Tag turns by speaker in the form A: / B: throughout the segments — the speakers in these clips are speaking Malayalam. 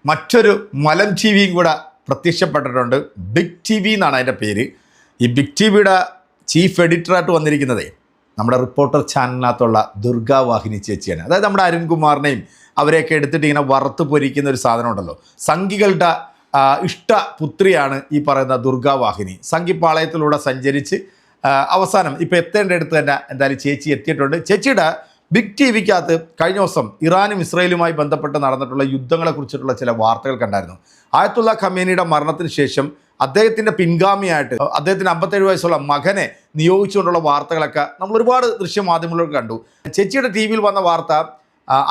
A: മറ്റൊരു മലം ടി വിയും കൂടെ പ്രത്യക്ഷപ്പെട്ടിട്ടുണ്ട്. ബിഗ് ടി വി എന്നാണ് അതിൻ്റെ പേര്. ഈ ബിഗ് ടി വിയുടെ ചീഫ് എഡിറ്ററായിട്ട് വന്നിരിക്കുന്നതേ നമ്മുടെ റിപ്പോർട്ടർ ചാനലിനകത്തുള്ള ദുർഗാവാഹിനി ചേച്ചിയാണ്. അതായത് നമ്മുടെ അരുൺകുമാറിനെയും അവരെയൊക്കെ എടുത്തിട്ട് ഇങ്ങനെ വറുത്ത് പൊരിക്കുന്ന ഒരു സാധനം ഉണ്ടല്ലോ. സംഘികളുടെ ഇഷ്ടപുത്രിയാണ് ഈ പറയുന്ന ദുർഗാവാഹിനി. സംഘിപ്പാളയത്തിലൂടെ സഞ്ചരിച്ച് അവസാനം ഇപ്പോൾ എത്തേണ്ടടുത്ത് തന്നെ എന്തായാലും ചേച്ചി എത്തിയിട്ടുണ്ട്. ചേച്ചിയുടെ ബിഗ് ടി വിക്കകത്ത് കഴിഞ്ഞ ദിവസം ഇറാനും ഇസ്രയേലുമായി ബന്ധപ്പെട്ട് നടന്നിട്ടുള്ള യുദ്ധങ്ങളെക്കുറിച്ചിട്ടുള്ള ചില വാർത്തകൾ കണ്ടായിരുന്നു. ആയത്തുള്ള ഖമേനിയുടെ മരണത്തിന് ശേഷം അദ്ദേഹത്തിൻ്റെ പിൻഗാമിയായിട്ട് അദ്ദേഹത്തിന് 57 വയസ്സുള്ള മകനെ നിയോഗിച്ചുകൊണ്ടുള്ള വാർത്തകളൊക്കെ നമ്മൾ ഒരുപാട് ദൃശ്യമാധ്യമങ്ങളിൽ കണ്ടു. ചേച്ചിയുടെ ടി വിയിൽ വന്ന വാർത്ത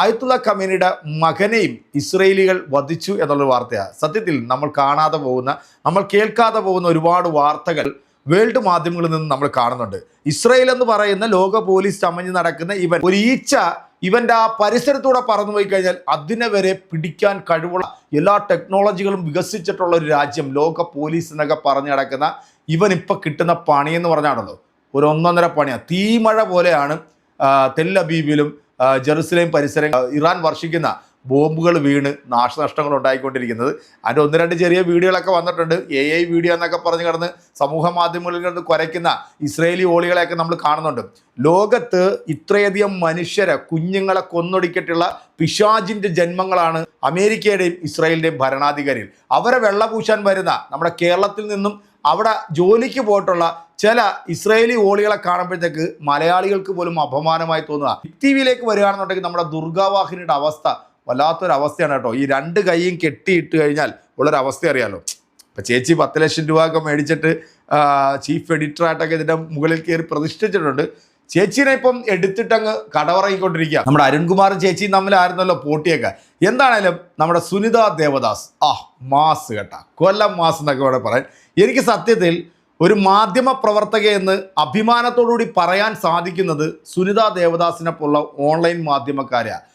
A: ആയത്തുള്ള ഖമേനിയുടെ മകനെയും ഇസ്രയേലികൾ വധിച്ചു എന്നുള്ളൊരു വാർത്തയാണ്. സത്യത്തിൽ നമ്മൾ കാണാതെ പോകുന്ന, നമ്മൾ കേൾക്കാതെ പോകുന്ന ഒരുപാട് വാർത്തകൾ വേൾഡ് മാധ്യമങ്ങളിൽ നിന്ന് നമ്മൾ കാണുന്നുണ്ട്. ഇസ്രയേൽ എന്ന് പറയുന്ന ലോക പോലീസ് ചമഞ്ഞ് നടക്കുന്ന ഇവൻ, ഒരു ഈച്ച ഇവൻ്റെ ആ പരിസരത്തൂടെ പറന്നു പോയി കഴിഞ്ഞാൽ അതിനെ വരെ പിടിക്കാൻ കഴിവുള്ള എല്ലാ ടെക്നോളജികളും വികസിച്ചിട്ടുള്ള ഒരു രാജ്യം, ലോക പോലീസ് എന്നൊക്കെ പറഞ്ഞു നടക്കുന്ന ഇവൻ ഇപ്പം കിട്ടുന്ന പണിയെന്ന് പറഞ്ഞാണല്ലോ ഒരു 1.5 പണിയാണ്. തീമഴ പോലെയാണ് തെൽ അവീവിലും ജെറുസലേം പരിസരം ഇറാൻ വർഷിക്കുന്ന ബോംബുകൾ വീണ് നാശനഷ്ടങ്ങൾ ഉണ്ടായിക്കൊണ്ടിരിക്കുന്നത്. അതിൻ്റെ 1-2 ചെറിയ വീഡിയോകളൊക്കെ വന്നിട്ടുണ്ട്. AI വീഡിയോ എന്നൊക്കെ പറഞ്ഞ് കിടന്ന് സമൂഹ മാധ്യമങ്ങളിൽ കിടന്ന് കുരയ്ക്കുന്ന ഇസ്രയേലി ഓളികളെയൊക്കെ നമ്മൾ കാണുന്നുണ്ട്. ലോകത്ത് ഇത്രയധികം മനുഷ്യരെ, കുഞ്ഞുങ്ങളെ കൊന്നൊടുക്കിയിട്ടുള്ള പിശാചിൻ്റെ ജന്മങ്ങളാണ് അമേരിക്കയുടെയും ഇസ്രയേലിൻ്റെയും ഭരണാധികാരികൾ. അവരെ വെള്ളപൂശാൻ വരുന്ന നമ്മുടെ കേരളത്തിൽ നിന്നും അവിടെ ജോലിക്ക് പോയിട്ടുള്ള ചില ഇസ്രയേലി ഓളികളെ കാണുമ്പോഴത്തേക്ക് മലയാളികൾക്ക് പോലും അപമാനമായി തോന്നുക. ടി വിയിലേക്ക് വരികയാണെന്നുണ്ടെങ്കിൽ നമ്മുടെ ദുർഗാവാഹിനിയുടെ അവസ്ഥ വല്ലാത്തൊരവസ്ഥയാണ് കേട്ടോ. ഈ 2 കൈയും കെട്ടിയിട്ട് കഴിഞ്ഞാൽ ഉള്ളൊരവസ്ഥ അറിയാലോ. ഇപ്പം ചേച്ചി 10 ലക്ഷം രൂപ ഒക്കെ മേടിച്ചിട്ട് ചീഫ് എഡിറ്ററായിട്ടൊക്കെ ഇതിൻ്റെ മുകളിൽ കയറി പ്രതിഷ്ഠിച്ചിട്ടുണ്ട്. ചേച്ചീനെ ഇപ്പം എടുത്തിട്ടങ്ങ് കടവറങ്ങിക്കൊണ്ടിരിക്കുക. നമ്മുടെ അരുൺകുമാറും ചേച്ചിയും തമ്മിലായിരുന്നല്ലോ പോട്ടിയൊക്കെ. എന്താണേലും നമ്മുടെ സുനിത ദേവദാസ് മാസ് കേട്ടാ, കൊല്ലം മാസ് എന്നൊക്കെ വേണം പറയാൻ. എനിക്ക് സത്യത്തിൽ ഒരു മാധ്യമ പ്രവർത്തകയെന്ന് അഭിമാനത്തോടുകൂടി പറയാൻ സാധിക്കുന്നത് സുനിത ദേവദാസിനെ പോലുള്ള ഓൺലൈൻ മാധ്യമക്കാരെയാണ്.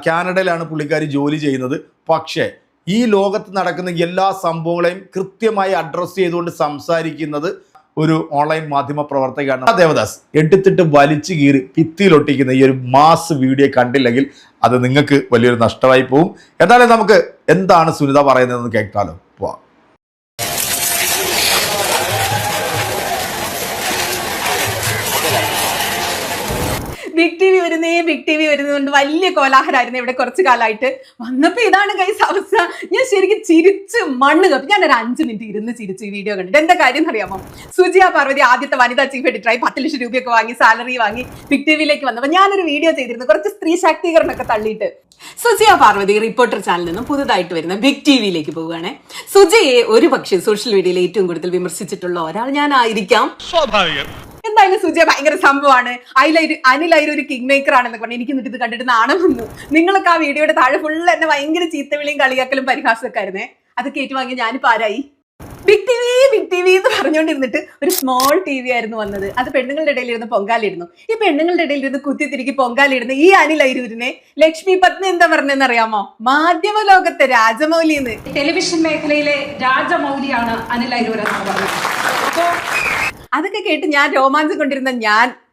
A: കാനഡയിലാണ് പുള്ളിക്കാരി ജോലി ചെയ്യുന്നത്. പക്ഷേ ഈ ലോകത്ത് നടക്കുന്ന എല്ലാ സംഭവങ്ങളെയും കൃത്യമായി അഡ്രസ്സ് ചെയ്തുകൊണ്ട് സംസാരിക്കുന്നത് ഒരു ഓൺലൈൻ മാധ്യമ പ്രവർത്തകയാണ് ദേവദാസ്. എടുത്തിട്ട് വലിച്ചു കീറി ഭിത്തിയിലൊട്ടിക്കുന്ന ഈ ഒരു മാസ് വീഡിയോ കണ്ടില്ലെങ്കിൽ അത് നിങ്ങൾക്ക് വലിയൊരു നഷ്ടമായി പോകും. എന്തായാലും നമുക്ക് എന്താണ് സുനിത പറയുന്നതെന്ന് കേൾക്കാലോ. പോവാം.
B: ബിഗ് ടി വി വരുന്നതുകൊണ്ട് വലിയ കോലാഹലമായിരുന്നു ഇവിടെ കുറച്ച് കാലമായിട്ട്. വന്നപ്പോ ഇതാണ് ഗൈസ് അവസ്ഥ. ഞാൻ ശരിക്കും ചിരിച്ച് മണ്ണ് കപ്പി. ഞാനൊരു 5 മിനിറ്റ് ഇരുന്ന് ചിരിച്ച് ഈ വീഡിയോ കണ്ടിട്ട്. എന്താ കാര്യം അറിയാമോ? സുജിയ പാർവതി ആദ്യത്തെ വനിതാ ചീഫ് എഡിറ്ററായി 10 ലക്ഷം രൂപയൊക്കെ വാങ്ങി സാലറി വാങ്ങി ബിഗ് ടി വിയിലേക്ക് വന്നപ്പോൾ ഞാനൊരു വീഡിയോ ചെയ്തിരുന്നു, കുറച്ച് സ്ത്രീ ശാക്തീകരണമൊക്കെ തള്ളിയിട്ട്. സുജിയ പാർവതി റിപ്പോർട്ടർ ചാനലിൽ നിന്നും പുതുതായിട്ട് വരുന്ന ബിഗ് ടി വിയിലേക്ക് പോവുകയാണ്. സുജയെ ഒരു പക്ഷേ സോഷ്യൽ മീഡിയയിൽ ഏറ്റവും കൂടുതൽ വിമർശിച്ചിട്ടുള്ള ഒരാൾ ഞാനായിരിക്കാം. സ്വാഭാവികം. എന്തായാലും സുജയ ഭയങ്കര സംഭവമാണ്. അനിൽ ഒരു കിങ് മേക്കർ ആണെന്നൊക്കെ പറഞ്ഞു. എനിക്ക് ഇത് കണ്ടിട്ട് നാണം വന്നു. നിങ്ങളൊക്കെ ആ വീഡിയോയുടെ താഴെ ഫുള്ള് എന്നെ ഭയങ്കര ചീത്തവിളിയും കളിയാക്കലും പരിഹാസമൊക്കെ ആയിരുന്നേ. അത് കേട്ടുവാങ്ങി ഞാനിപ്പോൾ ആരായി? ബിഗ് ടി വി എന്ന് പറഞ്ഞുകൊണ്ടിരുന്നിട്ട് ഒരു സ്മോൾ ടി വി ആയിരുന്നു വന്നത്. അത് പെണ്ണുങ്ങളുടെ ഇടയിൽ ഇരുന്ന് പൊങ്കാലിടുന്നു. ഈ പെണ്ണുങ്ങളുടെ ഇടയിൽ ഇരുന്ന് കുത്തിത്തിരിക്കി പൊങ്കാലിടുന്ന ഈ അനിൽ അരൂരിനെ ലക്ഷ്മി പത്നി എന്താ പറഞ്ഞെന്ന് അറിയാമോ? മാധ്യമ ലോകത്തെ രാജമൗലിന്ന്.
C: ടെലിവിഷൻ മേഖലയിലെ രാജമൗലിയാണ് അനിൽ അരൂർ എന്ന് പറഞ്ഞത്. അപ്പോ
B: അതൊക്കെ കേട്ട് ഞാൻ രോമാഞ്ചം കൊണ്ടിരുന്ന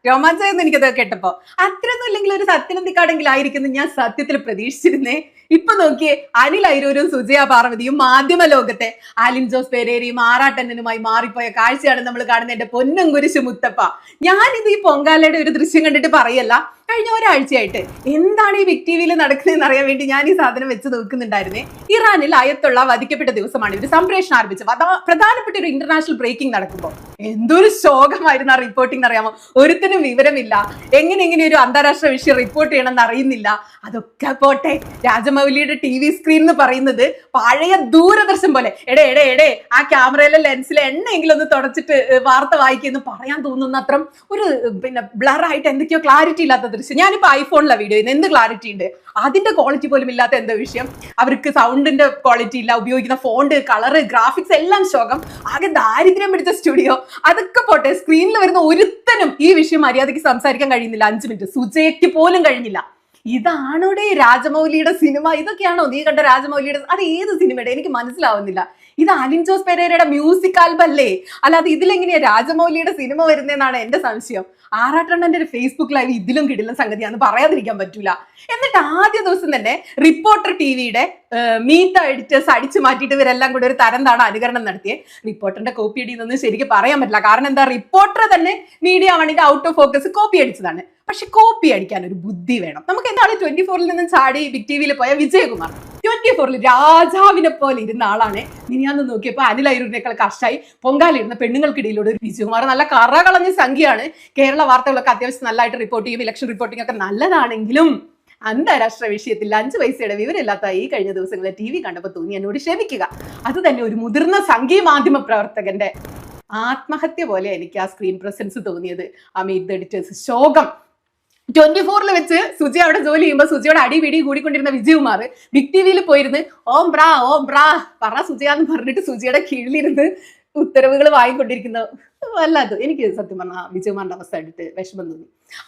B: രോമാഞ്ചമായിരുന്നു എനിക്കതൊക്കെ കേട്ടപ്പോ. അത്രയൊന്നും ഇല്ലെങ്കിൽ ഒരു സത്യനന്ദിക്കാടെങ്കിലും ആയിരിക്കുന്നു ഞാൻ സത്യത്തിൽ പ്രതീക്ഷിച്ചിരുന്നേ. ഇപ്പൊ നോക്കിയേ, അനിൽ അരൂരും സുജയ പാർവതിയും മാധ്യമ ലോകത്തെ ആലിൻ ജോസ് പെരേരയും ആറാട്ടണ്ണനുമായി മാറിപ്പോയ കാഴ്ചയാണ് നമ്മൾ കാണുന്നത്. എന്റെ പൊന്നും കുരിശു മുത്തപ്പ. ഞാനിത് ഈ പൊങ്കാലയുടെ ഒരു ദൃശ്യം കണ്ടിട്ട് പറയല്ല, കഴിഞ്ഞ ഒരാഴ്ചയായിട്ട് എന്താണ് ഈ ബിഗ് ടി വിയിൽ നടക്കുന്നതെന്ന് അറിയാൻ വേണ്ടി ഞാൻ ഈ സാധനം വെച്ച് നോക്കുന്നുണ്ടായിരുന്നേ. ഇറാനിൽ അയത്തുള്ള വധിക്കപ്പെട്ട ദിവസമാണ് ഇവർ സംപ്രേഷണം ആരംഭിച്ചത്. പ്രധാനപ്പെട്ട ഒരു ഇന്റർനാഷണൽ ബ്രേക്കിംഗ് നടക്കുമ്പോൾ എന്തൊരു ശോകമായിരുന്നു ആ റിപ്പോർട്ടിംഗ് അറിയാമോ? ഒരുത്തിനും വിവരമില്ല. എങ്ങനെ ഒരു അന്താരാഷ്ട്ര വിഷയം റിപ്പോർട്ട് ചെയ്യണമെന്ന് അറിയുന്നില്ല. അതൊക്കെ പോട്ടെ, രാജമൗലിയുടെ TV സ്ക്രീൻ എന്ന് പറയുന്നത് പഴയ ദൂരദർശൻ പോലെ. എടേ ആ ക്യാമറയിലെ ലെൻസിലെ എണ്ണയെങ്കിലും ഒന്ന് തുടച്ചിട്ട് വാർത്ത വായിക്കുന്നു പറയാൻ തോന്നുന്ന അത്ര ഒരു ബ്ലറായിട്ട് എന്തൊക്കെയോ ക്ലാരിറ്റി ഇല്ലാത്ത ദൃശ്യം. ഞാനിപ്പോ ഐഫോണിലാണ് വീഡിയോ ചെയ്യുന്നത്. എന്ത് ക്ലാരിറ്റി ഉണ്ട്? അതിന്റെ ക്വാളിറ്റി പോലും ഇല്ലാത്ത എന്തോ വിഷയം. അവർക്ക് സൗണ്ടിന്റെ ക്വാളിറ്റി ഇല്ല, ഉപയോഗിക്കുന്ന ഫോണ്ട്, കളറ്, ഗ്രാഫിക്സ് എല്ലാം ശോകം. ആകെ ദാരിദ്ര്യം പിടിച്ച സ്റ്റുഡിയോ. അതൊക്കെ പോട്ടെ, സ്ക്രീനിൽ വരുന്ന ഒരുത്തനും ഈ വിഷയം മര്യാദയ്ക്ക് സംസാരിക്കാൻ കഴിയുന്നില്ല. 5 മിനിറ്റ് സുജയ്ക്ക് പോലും കഴിഞ്ഞില്ല. ഇതാണോടെ രാജമൗലിയുടെ സിനിമ? ഇതൊക്കെയാണോ നീ കണ്ട രാജമൗലിയുടെ? അത് ഏത് സിനിമയുടെ എനിക്ക് മനസ്സിലാവുന്നില്ല. ഇത് അലിൻ ജോസ് പെരേരയുടെ മ്യൂസിക് ആൽബം അല്ലേ? അല്ലാതെ ഇതിലെങ്ങനെയാ രാജമൗലിയുടെ സിനിമ വരുന്നതെന്നാണ് എന്റെ സംശയം. ആറാട്ടണ്ണന്റെ ഒരു ഫേസ്ബുക്ക് ലൈവ് ഇതിലും കിടിലൻ സംഗതിയാന്ന് പറയാതിരിക്കാൻ പറ്റൂല. എന്നിട്ട് ആദ്യ ദിവസം തന്നെ റിപ്പോർട്ടർ ടിവിയുടെ മീത്ത എഡിറ്റേഴ്സ് അടിച്ചു മാറ്റിയിട്ട് ഇവരെല്ലാം കൂടെ ഒരു തരംതാണ് അനുകരണം നടത്തിയത്. റിപ്പോർട്ടറിന്റെ കോപ്പി അടിയെന്നൊന്നും ശരിക്കും പറയാൻ പറ്റില്ല. കാരണം എന്താ, റിപ്പോർട്ടർ തന്നെ മീഡിയ വണ്ണിന്റെ ഔട്ട് ഓഫ് ഫോക്കസ് കോപ്പി അടിച്ചതാണ്. പക്ഷെ കോപ്പി അടിക്കാൻ ഒരു ബുദ്ധി വേണം. നമുക്ക് എന്താണ് 24-ൽ നിന്നും ചാടി ബിഗ് ടിവിയിൽ പോയ വിജയകുമാർ 24-ൽ രാജാവിനെ പോലെ ഇരുന്ന ആളാണ്. മിനിയാന്ന് നോക്കിയപ്പോൾ അനിൽ അയ്യൂരിനേക്കാൾ കഷ്ടായി പൊങ്കാലിരുന്ന പെണ്ണുങ്ങൾക്കിടയിലൂടെ ഒരു വിജയകുമാർ നല്ല കറകളഞ്ഞ സംഖ്യയാണ്. കേരള വാർത്തകളൊക്കെ അത്യാവശ്യം നല്ലതായിട്ട് റിപ്പോർട്ട് ചെയ്യും, ഇലക്ഷൻ റിപ്പോർട്ടിംഗ് ഒക്കെ നല്ലതാണെങ്കിലും അന്താരാഷ്ട്ര വിഷയത്തിൽ 5 പൈസയുടെ വിവരമില്ലാത്ത ഈ കഴിഞ്ഞ ദിവസങ്ങളിൽ TV കണ്ടപ്പോൾ തോന്നി എന്നോട് ക്ഷമിക്കുക. അത് തന്നെ ഒരു മുതിർന്ന സംഘീയ മാധ്യമ പ്രവർത്തകന്റെ ആത്മഹത്യ പോലെ എനിക്ക് ആ സ്ക്രീൻ പ്രസൻസ് തോന്നിയത്. ആ മീറ്റ് എഡിറ്റേഴ്സ് ശോകം 24-ൽ വെച്ച് സുജി അവിടെ ജോലി ചെയ്യുമ്പോൾ സുജിയോട് അടിപിടി കൂടിക്കൊണ്ടിരുന്ന വിജയകുമാർ ബിഗ് ടിവിയിൽ പോയിരുന്ന് ഓം ബ്രാ പറ സുജിയാന്ന് പറഞ്ഞിട്ട് സുജിയുടെ കീഴിലിരുന്ന് ഉത്തരവുകൾ വാങ്ങിക്കൊണ്ടിരിക്കുന്ന വല്ലാതെ എനിക്ക് സത്യം പറഞ്ഞാൽ വിജയകുമാറിന്റെ അവസ്ഥ എടുത്ത് വിഷമം തോന്നി.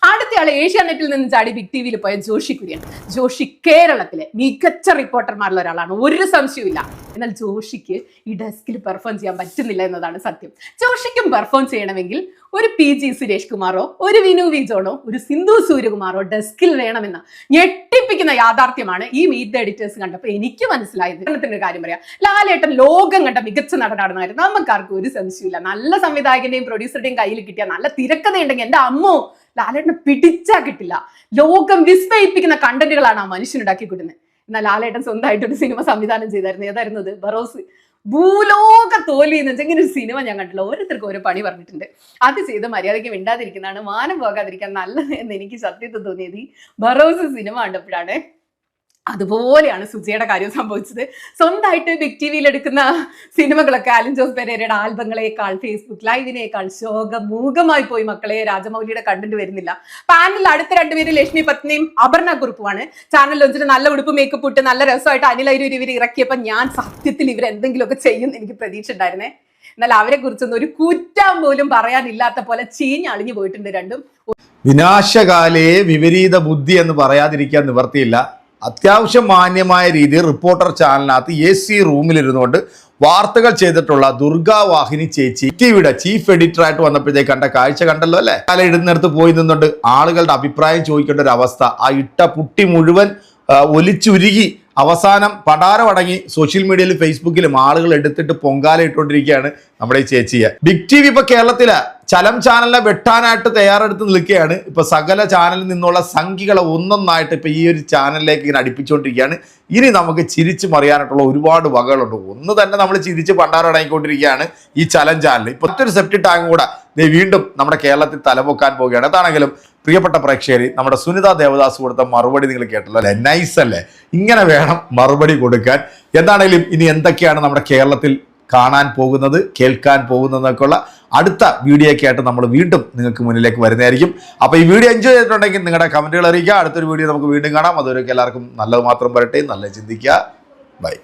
B: അടുത്ത ആള് ഏഷ്യാനെറ്റിൽ നിന്ന് ചാടി ബിഗ് ടിവിയിൽ പോയ ജോഷി കുര്യൻ. ജോഷി കേരളത്തിലെ മികച്ച റിപ്പോർട്ടർമാരിൽ ഒരാളാണ്, ഒരു സംശയവും. എന്നാൽ ജോഷിക്ക് ഈ ഡെസ്കിൽ പെർഫോം ചെയ്യാൻ പറ്റുന്നില്ല എന്നതാണ് സത്യം. ജോഷിക്കും പെർഫോം ചെയ്യണമെങ്കിൽ ഒരു PG സുരേഷ് കുമാറോ ഒരു വിനു വി ജോണോ ഒരു സിന്ധു സൂര്യകുമാറോ ഡെസ്കിൽ വേണമെന്ന ഞെട്ടിപ്പിക്കുന്ന യാഥാർത്ഥ്യമാണ് ഈ മീറ്റ് എഡിറ്റേഴ്സ് കണ്ടപ്പോൾ എനിക്ക് മനസ്സിലായത്. ഒരു കാര്യം പറയാം, ലാലേട്ടൻ ലോകം കണ്ട മികച്ച നടനാണെന്ന കാര്യം നമുക്കാർക്കും ഒരു സംശയമില്ല. നല്ല സംവിധായകന്റെയും പ്രൊഡ്യൂസറുടെയും കയ്യിൽ കിട്ടിയ നല്ല തിരക്കഥയുണ്ടെങ്കിൽ എന്റെ അമ്മോ ലാലേട്ടനെ പിടിച്ചാ കിട്ടില്ല. ലോകം വിസ്മയിപ്പിക്കുന്ന കണ്ടന്റുകളാണ് ആ മനുഷ്യനുണ്ടാക്കി കൊടുക്കുന്നത്. എന്നാൽ ലാലേട്ടൻ സ്വന്തമായിട്ടൊരു സിനിമ സംവിധാനം ചെയ്തായിരുന്നു. ഏതായിരുന്നു അത്? ബറോസ്. ഭൂലോക തോൽവി എന്ന് വെച്ചാൽ ഇങ്ങനെ ഒരു സിനിമ ഞാൻ കണ്ടില്ല. ഓരോരുത്തർക്കും ഓരോ പണി പറഞ്ഞിട്ടുണ്ട്. അത് ചെയ്ത് മര്യാദയ്ക്ക് മിണ്ടാതിരിക്കുന്നതാണ് മാനം പോകാതിരിക്കാൻ നല്ലത് എന്ന് എനിക്ക് സത്യത്തിൽ തോന്നിയത് ഈ ബറോസ് സിനിമ കണ്ടപ്പോഴാണ്. അതുപോലെയാണ് സുജയുടെ കാര്യം സംഭവിച്ചത്. സ്വന്തമായിട്ട് ബിഗ് ടിവിയിൽ എടുക്കുന്ന സിനിമകളൊക്കെ അലിൻ ജോസ് പെരേരയുടെ ആൽബങ്ങളെക്കാൾ ഫേസ്ബുക്ക് ലൈവിനേക്കാൾ ശോകമൂകമായി പോയി മക്കളെ. രാജമൗലിയുടെ കണ്ടന്റ് വരുന്നില്ല. പാനലിൽ അടുത്ത 2 പേര് ലക്ഷ്മി പത്നിയും അപർണ കുറുപ്പുമാണ്. ചാനൽ വെച്ചിട്ട് നല്ല ഉടുപ്പ് മേക്കപ്പ് ഇട്ട് നല്ല രസമായിട്ട് അനിൽ അയ്യൂർ ഇവർ ഇറക്കിയപ്പോൾ ഞാൻ സത്യത്തിൽ ഇവരെന്തെങ്കിലുമൊക്കെ ചെയ്യും എനിക്ക് പ്രതീക്ഷ ഉണ്ടായിരുന്നേ. എന്നാൽ അവരെ കുറിച്ചൊന്നും ഒരു കുറ്റം പോലും പറയാനില്ലാത്ത പോലെ ചീഞ്ഞളിഞ്ഞു പോയിട്ടുണ്ട് രണ്ടും.
A: വിനാശകാലേ വിപരീത ബുദ്ധി എന്ന് പറയാതിരിക്കാൻ നിവർത്തിയില്ല. അത്യാവശ്യം മാന്യമായ രീതിയിൽ റിപ്പോർട്ടർ ചാനലിനകത്ത് AC റൂമിലിരുന്നുകൊണ്ട് വാർത്തകൾ ചെയ്തിട്ടുള്ള ദുർഗാ വാഹിനി ചേച്ചി ടിവിയുടെ ചീഫ് എഡിറ്ററായിട്ട് വന്നപ്പോഴത്തേക്ക് കണ്ട കാഴ്ച കണ്ടല്ലോ അല്ലേ? കാലം ഇടുന്നിടത്ത് പോയി നിന്നുകൊണ്ട് ആളുകളുടെ അഭിപ്രായം ചോദിക്കേണ്ട ഒരു അവസ്ഥ. ആ ഇട്ട പുട്ടി മുഴുവൻ ഒലിച്ചുരുകി അവസാനം പടാരമടങ്ങി സോഷ്യൽ മീഡിയയിലും ഫേസ്ബുക്കിലും ആളുകൾ എടുത്തിട്ട് പൊങ്കാല ഇട്ടുകൊണ്ടിരിക്കുകയാണ് നമ്മുടെ ഈ ചേച്ചിയെ. ബിഗ് ടിവി ഇപ്പൊ കേരളത്തില് ചലം ചാനലിനെ വെട്ടാനായിട്ട് തയ്യാറെടുത്ത് നിൽക്കുകയാണ്. ഇപ്പൊ സകല ചാനലിൽ നിന്നുള്ള സംഖ്യകളെ ഒന്നൊന്നായിട്ട് ഇപ്പൊ ഈ ഒരു ചാനലിലേക്ക് ഇങ്ങനെ അടുപ്പിച്ചുകൊണ്ടിരിക്കുകയാണ്. ഇനി നമുക്ക് ചിരിച്ചു മറിയാനായിട്ടുള്ള ഒരുപാട് വകകളുണ്ട്. ഒന്ന് തന്നെ നമ്മൾ ചിരിച്ച് പണ്ടാറടങ്ങിക്കൊണ്ടിരിക്കുകയാണ് ഈ ചലം ചാനൽ. ഇപ്പൊ മറ്റൊരു സെപ്റ്റി ടാങ്ക് കൂടെ വീണ്ടും നമ്മുടെ കേരളത്തിൽ തലപൊക്കാൻ പോവുകയാണ്. അതാണെങ്കിലും പ്രിയപ്പെട്ട പ്രേക്ഷകർ, നമ്മുടെ സുനിത ദേവദാസ് കൊടുത്ത മറുപടി നിങ്ങൾ കേട്ടല്ലോ അല്ലെ? നൈസ് അല്ലേ? ഇങ്ങനെ വേണം മറുപടി കൊടുക്കാൻ. എന്താണെങ്കിലും ഇനി എന്തൊക്കെയാണ് നമ്മുടെ കേരളത്തിൽ കാണാൻ പോകുന്നത്, കേൾക്കാൻ പോകുന്നതൊക്കെ ഉള്ള അടുത്ത വീഡിയോ ഒക്കെ ആയിട്ട് നമ്മൾ വീണ്ടും നിങ്ങൾക്ക് മുന്നിലേക്ക് വരുന്നതായിരിക്കും. അപ്പോൾ ഈ വീഡിയോ എൻജോയ് ചെയ്തിട്ടുണ്ടെങ്കിൽ നിങ്ങളുടെ കമൻറ്റുകൾ അറിയിക്കുക. അടുത്തൊരു വീഡിയോ നമുക്ക് വീണ്ടും കാണാം. അതുവരെയൊക്കെ എല്ലാവർക്കും നല്ലത് മാത്രം വരട്ടെ. നല്ല ചിന്തിക്കുക. ബൈ.